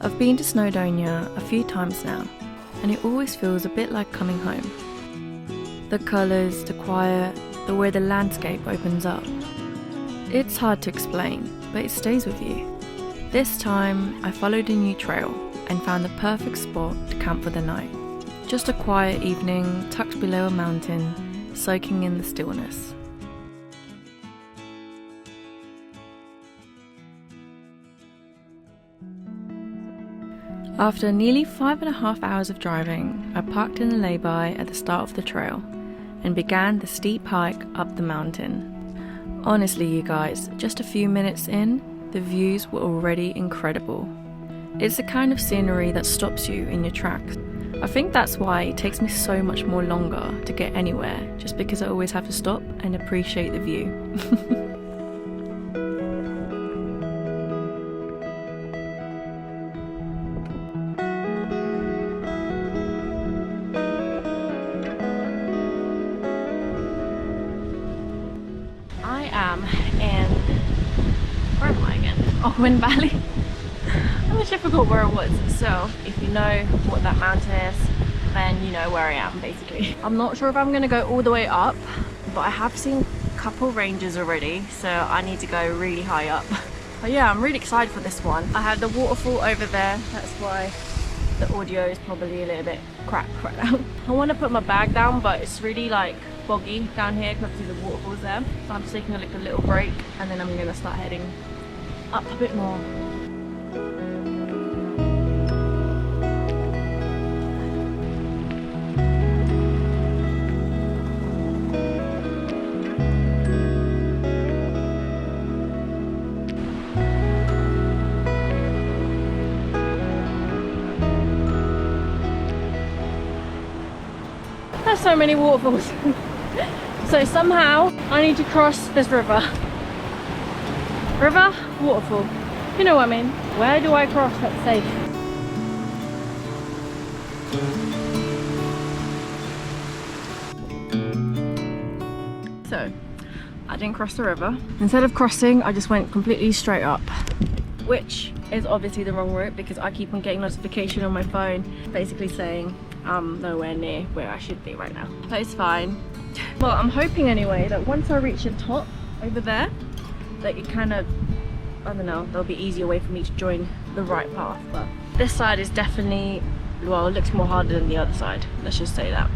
I've been to Snowdonia a few times now, and it always feels a bit like coming home. The colours, the quiet, the way the landscape opens up. It's hard to explain, but it stays with you. This time, I followed a new trail and found the perfect spot to camp for the night. Just a quiet evening tucked below a mountain, soaking in the stillness. After nearly 5.5 hours of driving, I parked in a lay-by at the start of the trail and began the steep hike up the mountain. Honestly, you guys, just a few minutes in, the views were already incredible. It's the kind of scenery that stops you in your tracks. I think that's why it takes me so much more longer to get anywhere, just because I always have to stop and appreciate the view. I am in, where am I again? Ogwen Valley. I actually forgot where it was, so if you know what that mountain is, then you know where I am basically. I'm not sure if I'm gonna go all the way up, but I have seen a couple ranges already, so I need to go really high up. But yeah, I'm really excited for this one. I have the waterfall over there, that's why the audio is probably a little bit crap right now. I want to put my bag down, but it's really like boggy down here because obviously the waterfall's there. So I'm just taking a little break, and then I'm gonna start heading up a bit more. There's so many waterfalls. So somehow I need to cross this river. River, waterfall. You know what I mean. Where do I cross that's safe? So, I didn't cross the river. Instead of crossing, I just went completely straight up, which is obviously the wrong route because I keep on getting notification on my phone basically saying I'm nowhere near where I should be right now. But it's fine. Well, I'm hoping anyway that once I reach the top over there, that it kind of, I don't know, there'll be easier way for me to join the right path. But this side is definitely, well, it looks more harder than the other side. Let's just say that.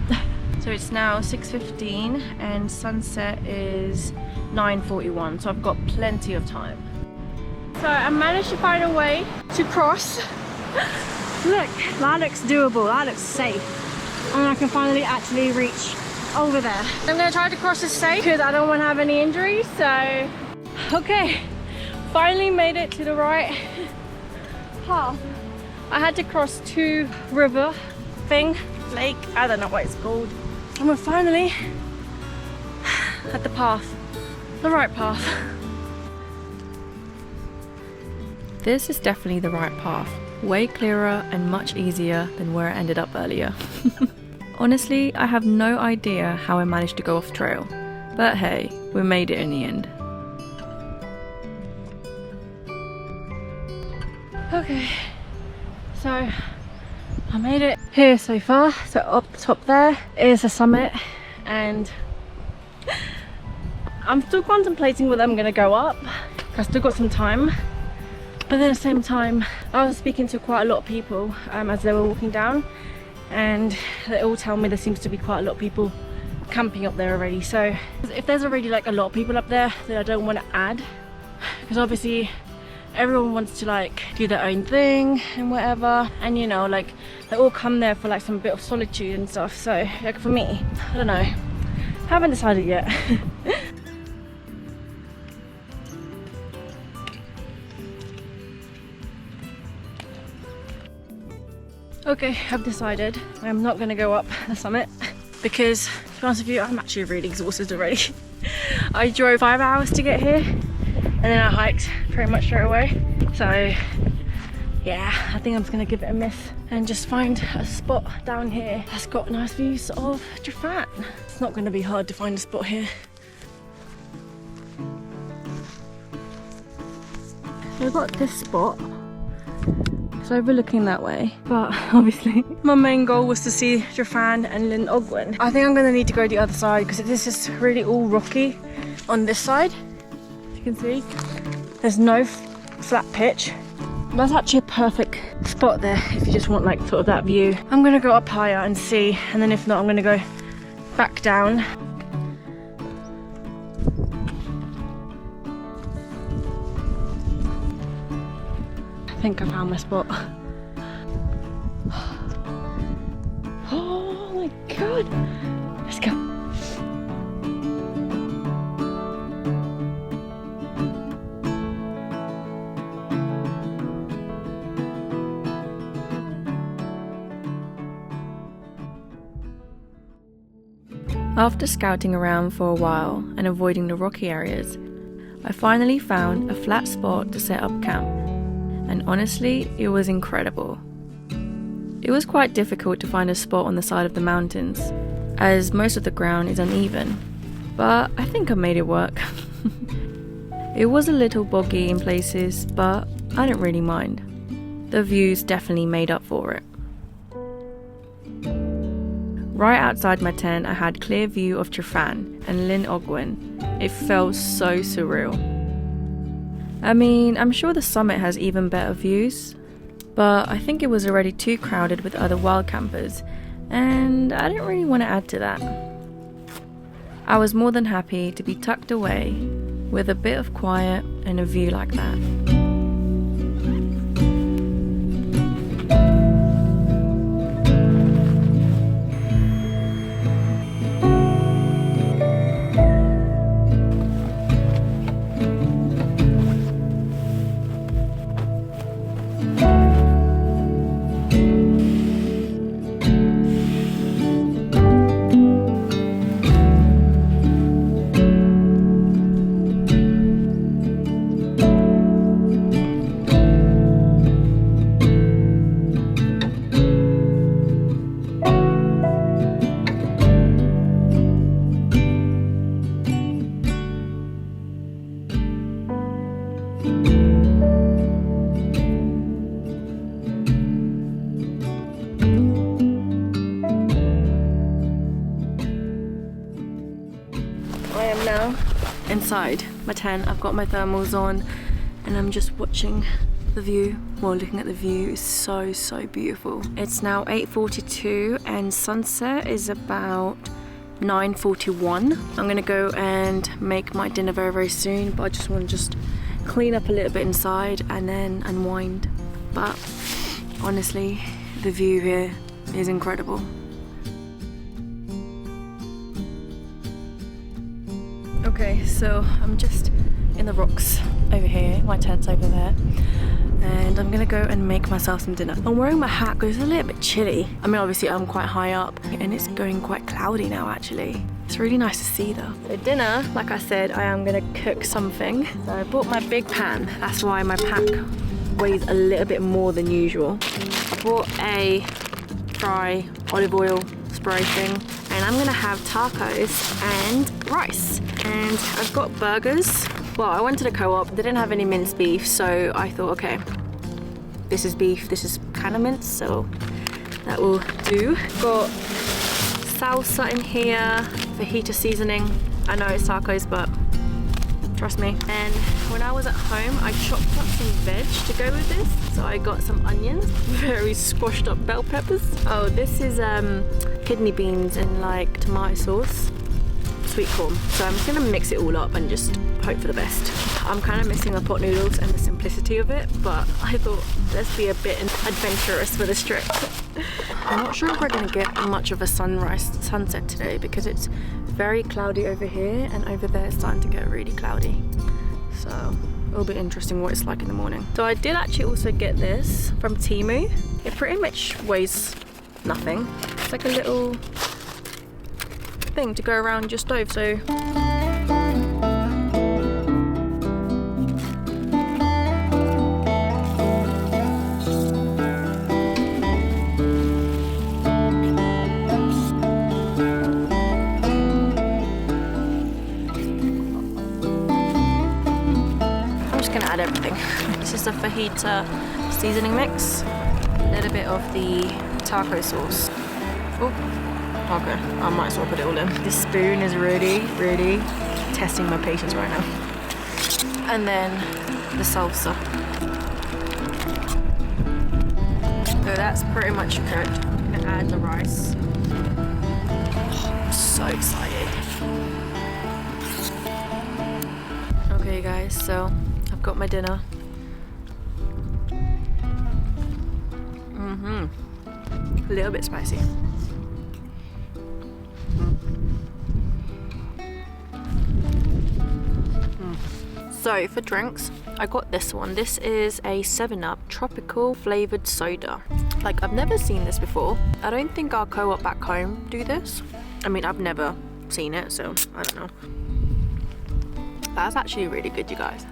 So it's now 6:15 and sunset is 9:41, so I've got plenty of time. So I managed to find a way to cross. Look, that looks doable, that looks safe. And I can finally actually reach over there. I'm gonna try to cross this safe because I don't want to have any injuries, so. Okay, finally made it to the right path. I had to cross two river thing, lake, I don't know what it's called. And we're finally at the path, the right path. This is definitely the right path. Way clearer and much easier than where I ended up earlier. Honestly, I have no idea how I managed to go off trail, but hey, we made it in the end. Okay, so I made it here so far. So up the top there is the summit, and I'm still contemplating whether I'm gonna go up. I've still got some time. But then at the same time, I was speaking to quite a lot of people as they were walking down, and they all tell me there seems to be quite a lot of people camping up there already. So if there's already like a lot of people up there, then I don't want to add, because obviously everyone wants to like do their own thing and whatever, and you know, like they all come there for like some bit of solitude and stuff. So like for me, I don't know, haven't decided yet. Okay, I've decided I'm not going to go up the summit because, to be honest with you, I'm actually really exhausted already. I drove 5 hours to get here and then I hiked pretty much straight away. So yeah, I think I'm just going to give it a miss and just find a spot down here that's got nice views of Tryfan. It's not going to be hard to find a spot here. So I've got this spot It's overlooking that way, but obviously my main goal was to see Tryfan and Llyn Ogwen. I think I'm gonna need to go the other side because this is really all rocky on this side. As you can see, there's no flat pitch. That's actually a perfect spot there if you just want like sort of that view. I'm gonna go up higher and see, and then if not, I'm gonna go back down. I think I found my spot. Oh my god! Let's go. After scouting around for a while and avoiding the rocky areas, I finally found a flat spot to set up camp. And honestly, it was incredible. It was quite difficult to find a spot on the side of the mountains, as most of the ground is uneven, but I think I made it work. It was a little boggy in places, but I didn't really mind. The views definitely made up for it. Right outside my tent, I had clear view of Tryfan and Llyn Ogwen. It felt so surreal. I mean, I'm sure the summit has even better views, but I think it was already too crowded with other wild campers, and I didn't really want to add to that. I was more than happy to be tucked away with a bit of quiet and a view like that. I am now inside my tent. I've got my thermals on and I'm just watching the view. Well, looking at the view is so beautiful. It's now 8:42 and sunset is about 9:41. I'm gonna go and make my dinner very soon, but I just want to clean up a little bit inside and then unwind. But honestly, the view here is incredible. Okay, so I'm just in the rocks over here, my tent's over there, and I'm gonna go and make myself some dinner. I'm wearing my hat because it's a little bit chilly. I mean, obviously I'm quite high up and it's going quite cloudy now actually. It's really nice to see though. So dinner, like I said, I am gonna cook something. So I bought my big pan. That's why my pack weighs a little bit more than usual. I bought a dry olive oil spray thing, and I'm gonna have tacos and rice. And I've got burgers. Well, I went to the co-op, they didn't have any minced beef, so I thought, okay, this is beef, this is kind of minced, so that will do. Got salsa in here, fajita seasoning. I know it's tacos, but trust me. And when I was at home, I chopped up some veg to go with this. So I got some onions, very squashed up bell peppers. Oh, this is kidney beans and like tomato sauce, sweet corn. So I'm just gonna mix it all up and just hope for the best. I'm kind of missing the pot noodles and the simplicity of it, but I thought let's be a bit adventurous for this trip. I'm not sure if we're gonna get much of a sunset today because it's very cloudy over here and over there it's starting to get really cloudy. So it'll be interesting what it's like in the morning. So I did actually also get this from Temu. It pretty much weighs nothing. It's like a little thing to go around your stove. So fajita seasoning mix, a little bit of the taco sauce. Oh, okay, I might as well put it all in. This spoon is really testing my patience right now. And then the salsa. So that's pretty much cooked. I'm gonna add the rice. Oh, I'm so excited. Okay guys, so I've got my dinner. A little bit spicy. So for drinks, I got this one. This is a 7-Up tropical flavored soda. Like, I've never seen this before. I don't think our co-op back home do this. I mean, I've never seen it, so I don't know. That's actually really good, you guys.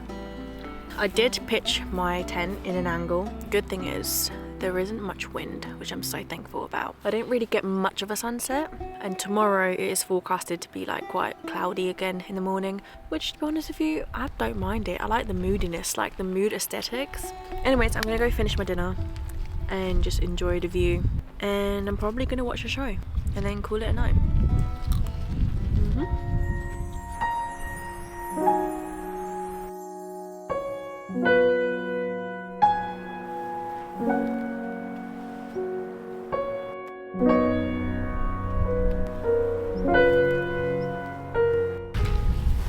I did pitch my tent in an angle. Good thing is, there isn't much wind, which I'm so thankful about. I didn't really get much of a sunset, and tomorrow it is forecasted to be like quite cloudy again in the morning, which to be honest with you, I don't mind it. I like the moodiness, like the mood aesthetics. Anyways, I'm gonna go finish my dinner and just enjoy the view, and I'm probably gonna watch a show and then call it a night.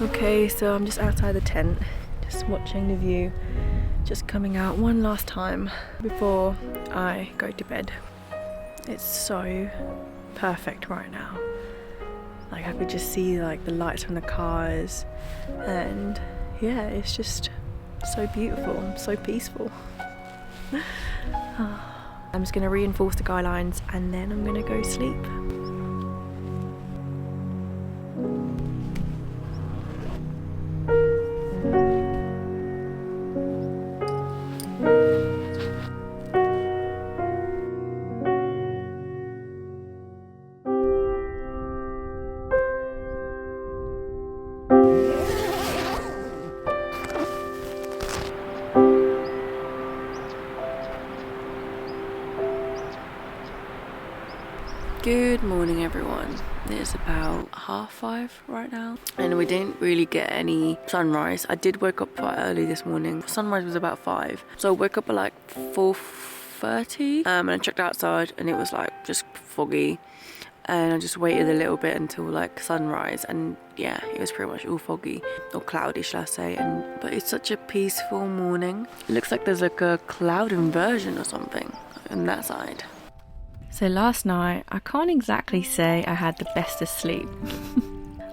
Okay, so I'm just outside the tent, just watching the view, just coming out one last time before I go to bed. It's so perfect right now. Like, I could just see like the lights from the cars, and yeah, it's just so beautiful, so peaceful. I'm just gonna reinforce the guidelines and then I'm gonna go sleep. Good morning everyone. It's about 5:30 right now and we didn't really get any sunrise. I did wake up quite early this morning. Sunrise was about 5, so I woke up at like 4:30 and I checked outside and it was like just foggy, and I just waited a little bit until like sunrise, and yeah, it was pretty much all foggy or cloudy, shall I say. But it's such a peaceful morning. It looks like there's like a cloud inversion or something on that side. So last night, I can't exactly say I had the bestest sleep.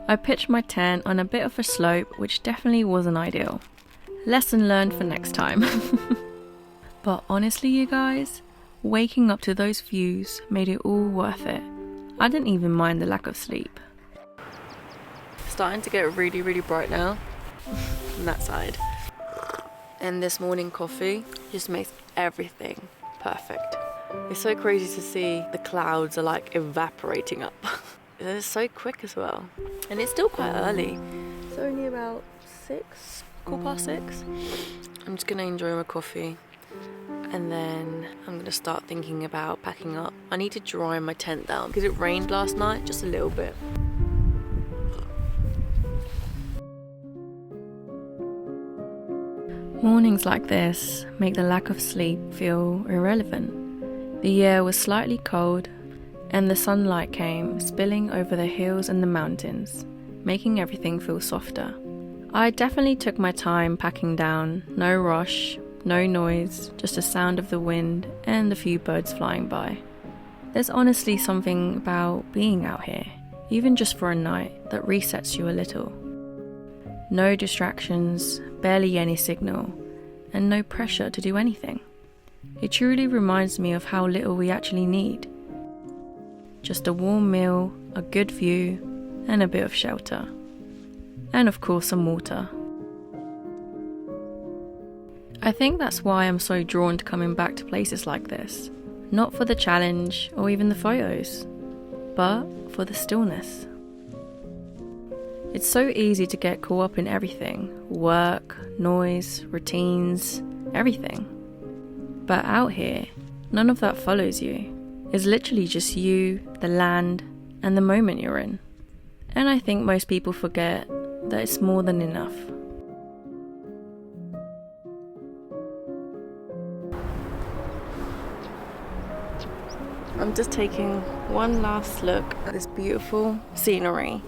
I pitched my tent on a bit of a slope, which definitely wasn't ideal. Lesson learned for next time. But honestly, you guys, waking up to those views made it all worth it. I didn't even mind the lack of sleep. Starting to get really bright now on that side. And this morning coffee just makes everything perfect. It's so crazy to see the clouds are like evaporating up. It's so quick as well. And it's still quite early. It's only about 6, 6:15. I'm just gonna enjoy my coffee and then I'm gonna start thinking about packing up. I need to dry my tent down because it rained last night, just a little bit. Mornings like this make the lack of sleep feel irrelevant. The air was slightly cold and the sunlight came spilling over the hills and the mountains, making everything feel softer. I definitely took my time packing down, no rush, no noise, just the sound of the wind and a few birds flying by. There's honestly something about being out here, even just for a night, that resets you a little. No distractions, barely any signal, and no pressure to do anything. It truly reminds me of how little we actually need. Just a warm meal, a good view, and a bit of shelter. And of course some water. I think that's why I'm so drawn to coming back to places like this. Not for the challenge or even the photos, but for the stillness. It's so easy to get caught up in everything. Work, noise, routines, everything. But out here, none of that follows you. It's literally just you, the land, and the moment you're in. And I think most people forget that it's more than enough. I'm just taking one last look at this beautiful scenery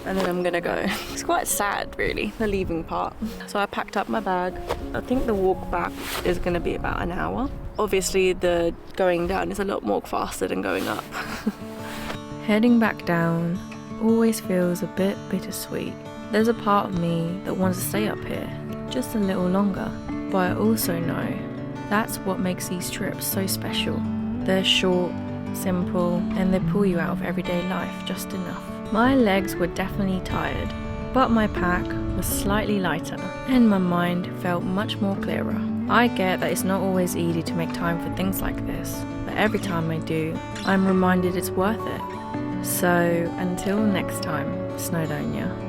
and then I'm gonna go. It's quite sad really, the leaving part. So I packed up my bag. I think the walk back is gonna be about an hour. Obviously the going down is a lot more faster than going up. Heading back down always feels a bit bittersweet. There's a part of me that wants to stay up here just a little longer, but I also know that's what makes these trips so special. They're short, simple, and they pull you out of everyday life just enough. My legs were definitely tired, but my pack was slightly lighter and my mind felt much more clearer. I get that it's not always easy to make time for things like this, but every time I do, I'm reminded it's worth it. So until next time, Snowdonia.